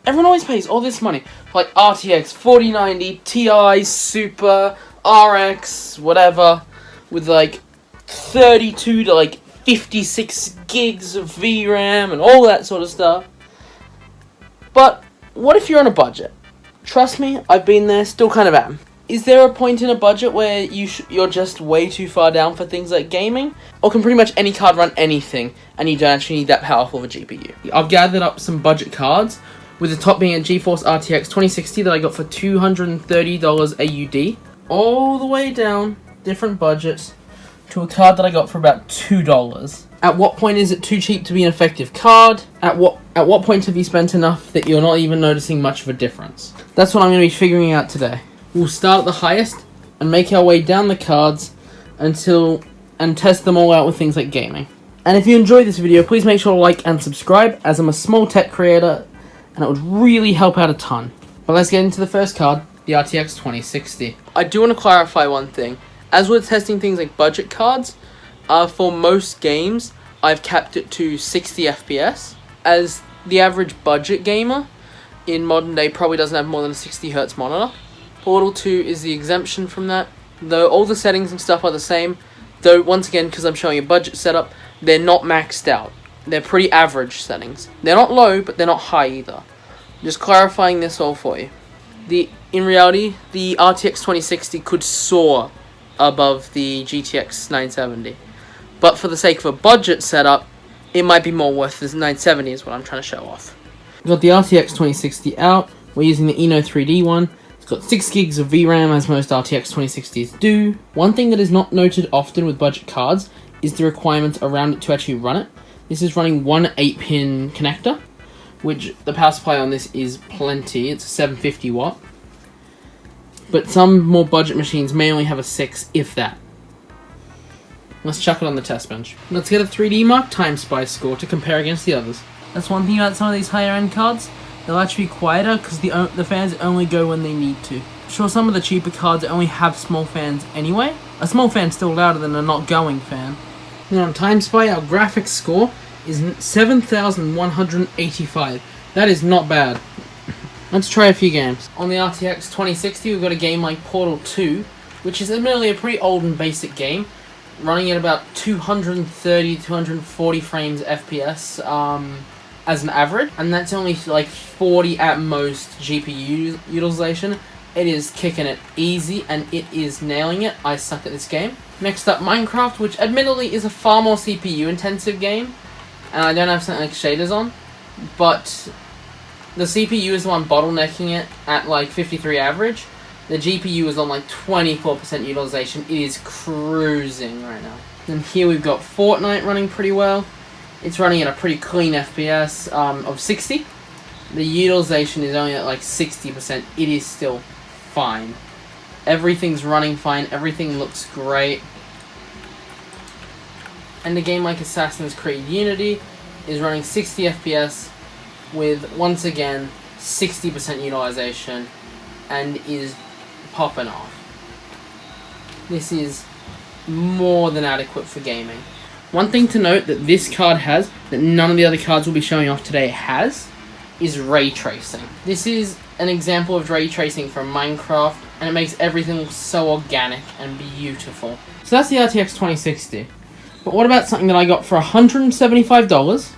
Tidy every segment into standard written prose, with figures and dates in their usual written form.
everyone always pays all this money for like RTX 4090, Ti, Super, RX, whatever, with like 32 to like 56 gigs of VRAM and all that sort of stuff. But what if you're on a budget? Trust me, I've been there, still kind of am. Is there a point in a budget where you're just way too far down for things like gaming? Or can pretty much any card run anything and you don't actually need that powerful of a GPU? I've gathered up some budget cards, with the top being a GeForce RTX 2060 that I got for $230 AUD. All the way down, different budgets, to a card that I got for about $2. At what point is it too cheap to be an effective card? At what point have you spent enough that you're not even noticing much of a difference? That's what I'm going to be figuring out today. We'll start at the highest and make our way down the cards and test them all out with things like gaming. And if you enjoyed this video, please make sure to like and subscribe, as I'm a small tech creator and it would really help out a ton. But let's get into the first card, the RTX 2060. I do want to clarify one thing. As we're testing things like budget cards, for most games, I've capped it to 60 FPS, as the average budget gamer in modern day probably doesn't have more than a 60 Hz monitor. Portal 2 is the exemption from that, though all the settings and stuff are the same, though once again, because I'm showing a budget setup, they're not maxed out. They're pretty average settings. They're not low, but they're not high either. Just clarifying this all for you. In reality, the RTX 2060 could soar above the GTX 970. But for the sake of a budget setup, it might be more worth this 970 is what I'm trying to show off. We've got the RTX 2060 out. We're using the Eno 3D one. It's got 6 gigs of VRAM, as most RTX 2060s do. One thing that is not noted often with budget cards is the requirements around it to actually run it. This is running one 8-pin connector, which the power supply on this is plenty. It's a 750 watt. But some more budget machines may only have a 6, if that. Let's chuck it on the test bench. Let's get a 3D Mark Time Spy score to compare against the others. That's one thing about some of these higher end cards. They'll actually be quieter because the fans only go when they need to. Sure, some of the cheaper cards only have small fans anyway. A small fan's still louder than a not going fan. Then on Time Spy, our graphics score is 7,185. That is not bad. Let's try a few games. On the RTX 2060, we've got a game like Portal 2, which is admittedly a pretty old and basic game, running at about 230, 240 frames FPS as an average, and that's only like 40 at most GPU utilization. It is kicking it easy, and it is nailing it. I suck at this game. Next up, Minecraft, which admittedly is a far more CPU-intensive game, and I don't have something like shaders on, but the CPU is the one bottlenecking it at like 53 average. The GPU is on like 24% utilization. It is cruising right now. And here we've got Fortnite running pretty well. It's running at a pretty clean FPS of 60. The utilization is only at like 60%. It is still fine. Everything's running fine. Everything looks great. And a game like Assassin's Creed Unity is running 60 FPS with, once again, 60% utilization and is popping off. This is more than adequate for gaming. One thing to note that this card has, that none of the other cards we'll be showing off today has, is ray tracing. This is an example of ray tracing from Minecraft, and it makes everything look so organic and beautiful. So that's the RTX 2060. But what about something that I got for $175?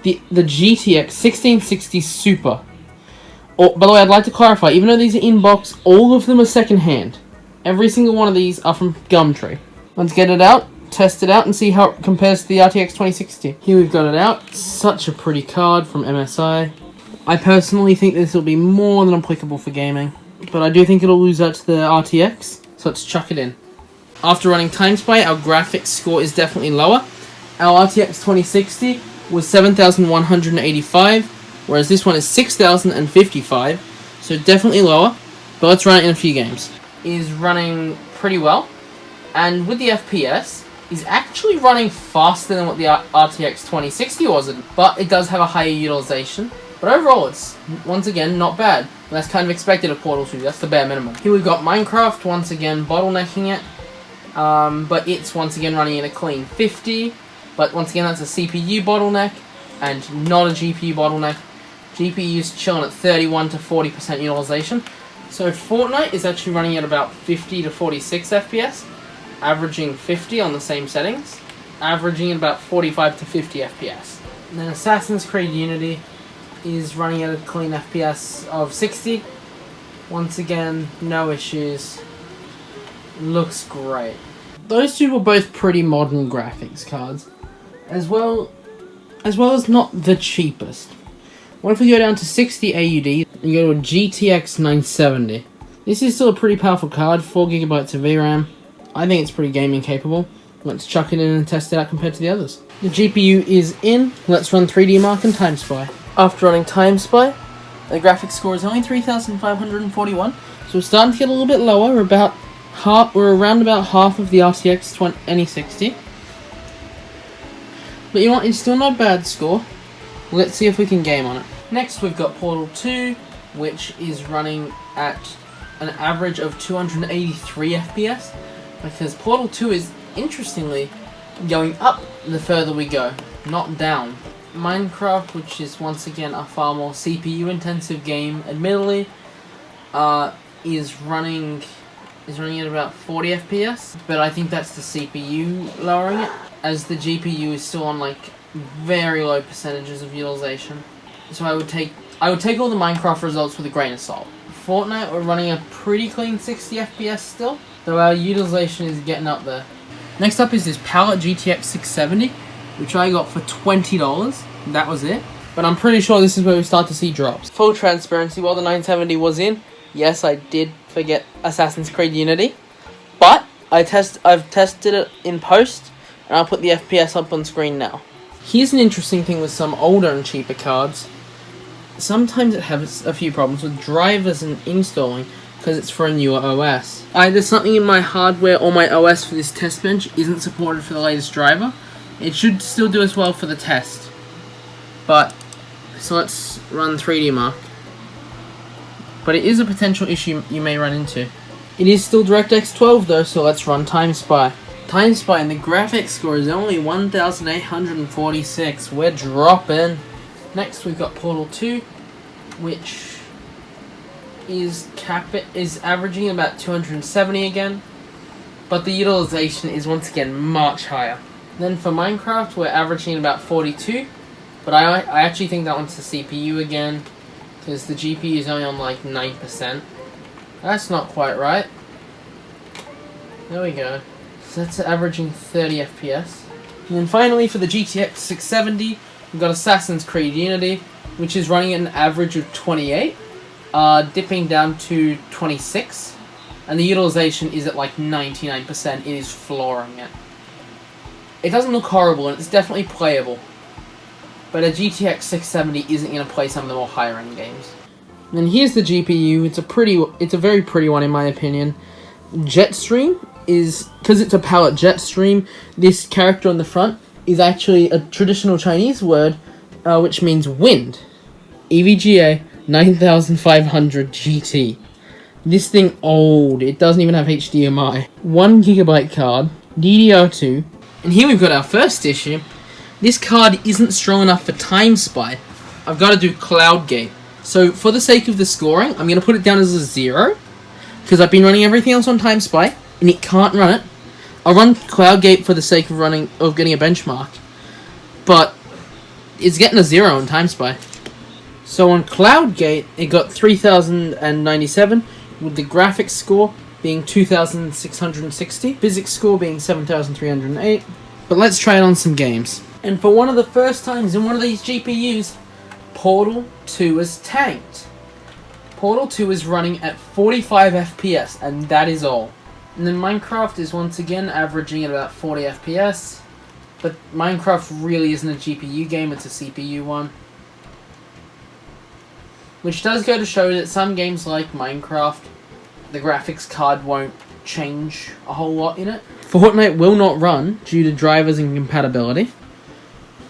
The GTX 1660 Super. Oh, by the way, I'd like to clarify, even though these are in box, all of them are second-hand. Every single one of these are from Gumtree. Let's get it out, test it out, and see how it compares to the RTX 2060. Here we've got it out. Such a pretty card from MSI. I personally think this will be more than applicable for gaming, but I do think it'll lose out to the RTX, so let's chuck it in. After running Time Spy, our graphics score is definitely lower. Our RTX 2060 was 7,185, whereas this one is 6,055, so definitely lower, but let's run it in a few games. It is running pretty well, and with the FPS, is actually running faster than what the RTX 2060 was, but it does have a higher utilization. But overall, it's, once again, not bad. That's kind of expected of Portal 2, that's the bare minimum. Here we've got Minecraft, once again, bottlenecking it, but it's once again running at a clean 50, but once again, that's a CPU bottleneck, and not a GPU bottleneck. GPU's chilling at 31 to 40% utilization. So Fortnite is actually running at about 50 to 46 FPS, averaging 50 on the same settings, averaging at about 45 to 50 FPS. And then Assassin's Creed Unity is running at a clean FPS of 60. Once again, no issues. Looks great. Those two were both pretty modern graphics cards, as well as not the cheapest. What if we go down to 60 AUD and go to a GTX 970? This is still a pretty powerful card, 4GB of VRAM. I think it's pretty gaming capable. Let's chuck it in and test it out compared to the others. The GPU is in. Let's run 3D Mark and Time Spy. After running Time Spy, the graphics score is only 3,541, so we're starting to get a little bit lower. We're around about half of the RTX 2060. But you know what, it's still not a bad score. Let's see if we can game on it. Next we've got Portal 2, which is running at an average of 283 FPS, because Portal 2 is, interestingly, going up the further we go, not down. Minecraft, which is once again a far more CPU intensive game, admittedly, is running at about 40 FPS, but I think that's the CPU lowering it, as the GPU is still on like very low percentages of utilization. So I would take all the Minecraft results with a grain of salt. Fortnite, we're running a pretty clean 60 FPS still, though our utilization is getting up there. Next up is this Palette GTX 670, which I got for $20. That was it. But I'm pretty sure this is where we start to see drops. Full transparency, while the 970 was in, yes, I did forget Assassin's Creed Unity, but I've tested it in post, and I'll put the FPS up on screen now. Here's an interesting thing with some older and cheaper cards. Sometimes it has a few problems with drivers and installing because it's for a newer OS. Either something in my hardware or my OS for this test bench isn't supported for the latest driver. It should still do as well for the test. So let's run 3D Mark. But it is a potential issue you may run into. It is still DirectX 12 though, so let's run Time Spy. Time Spy, and the graphics score is only 1,846. We're dropping. Next we've got Portal 2, which is averaging about 270 again, but the utilization is once again much higher. Then for Minecraft, we're averaging about 42, but I actually think that one's the CPU again, because the GPU is only on like 9%. That's not quite right. There we go. So that's averaging 30 FPS. And then finally for the GTX 670, we've got Assassin's Creed Unity, which is running at an average of 28, dipping down to 26, and the utilization is at like 99%. It is flooring it. It doesn't look horrible, and it's definitely playable, but a GTX 670 isn't going to play some of the more higher end games. And then here's the GPU. It's a very pretty one in my opinion. Jetstream is, because it's a Palette Jetstream, this character on the front is actually a traditional Chinese word, which means wind. EVGA 9500 GT. This thing old. It doesn't even have HDMI. 1GB card, DDR2, and here we've got our first issue. This card isn't strong enough for Time Spy. I've got to do CloudGate. So for the sake of the scoring, I'm going to put it down as a 0, because I've been running everything else on Time Spy, and it can't run it. I'll run CloudGate for the sake of getting a benchmark, but it's getting a 0 on Time Spy. So on CloudGate, it got 3,097, with the graphics score being 2,660, physics score being 7,308. But let's try it on some games. And for one of the first times in one of these GPUs, Portal 2 is tanked. Portal 2 is running at 45 FPS, and that is all. And then Minecraft is once again averaging at about 40 FPS. But Minecraft really isn't a GPU game, it's a CPU one. Which does go to show that some games like Minecraft, the graphics card won't change a whole lot in it. Fortnite will not run due to drivers and compatibility.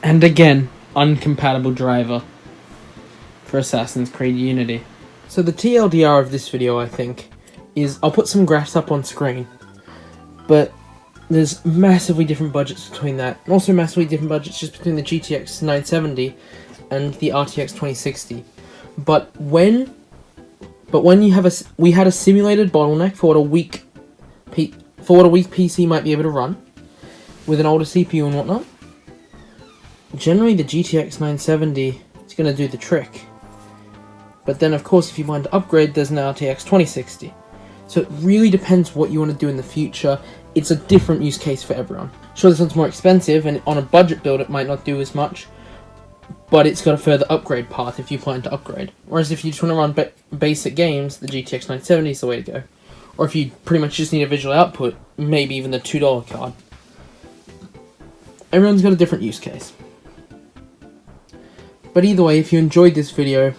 And again, uncompatible driver for Assassin's Creed Unity. So the TLDR of this video, I think, is I'll put some graphs up on screen, but there's massively different budgets between that, and also massively different budgets just between the GTX 970 and the RTX 2060. But when you have we had a simulated bottleneck for what a weak PC might be able to run with an older CPU and whatnot. Generally, the GTX 970 is going to do the trick. But then, of course, if you want to upgrade, there's an RTX 2060. So it really depends what you want to do in the future. It's a different use case for everyone. Sure, this one's more expensive, and on a budget build, it might not do as much. But it's got a further upgrade path if you plan to upgrade. Whereas if you just want to run basic games, the GTX 970 is the way to go. Or if you pretty much just need a visual output, maybe even the $2 card. Everyone's got a different use case. But either way, if you enjoyed this video,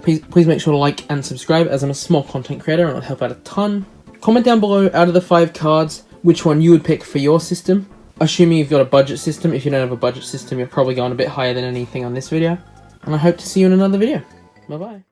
please make sure to like and subscribe, as I'm a small content creator and it'll help out a ton. Comment down below, out of the 5 cards, which one you would pick for your system. Assuming you've got a budget system. If you don't have a budget system, you're probably going a bit higher than anything on this video. And I hope to see you in another video. Bye bye.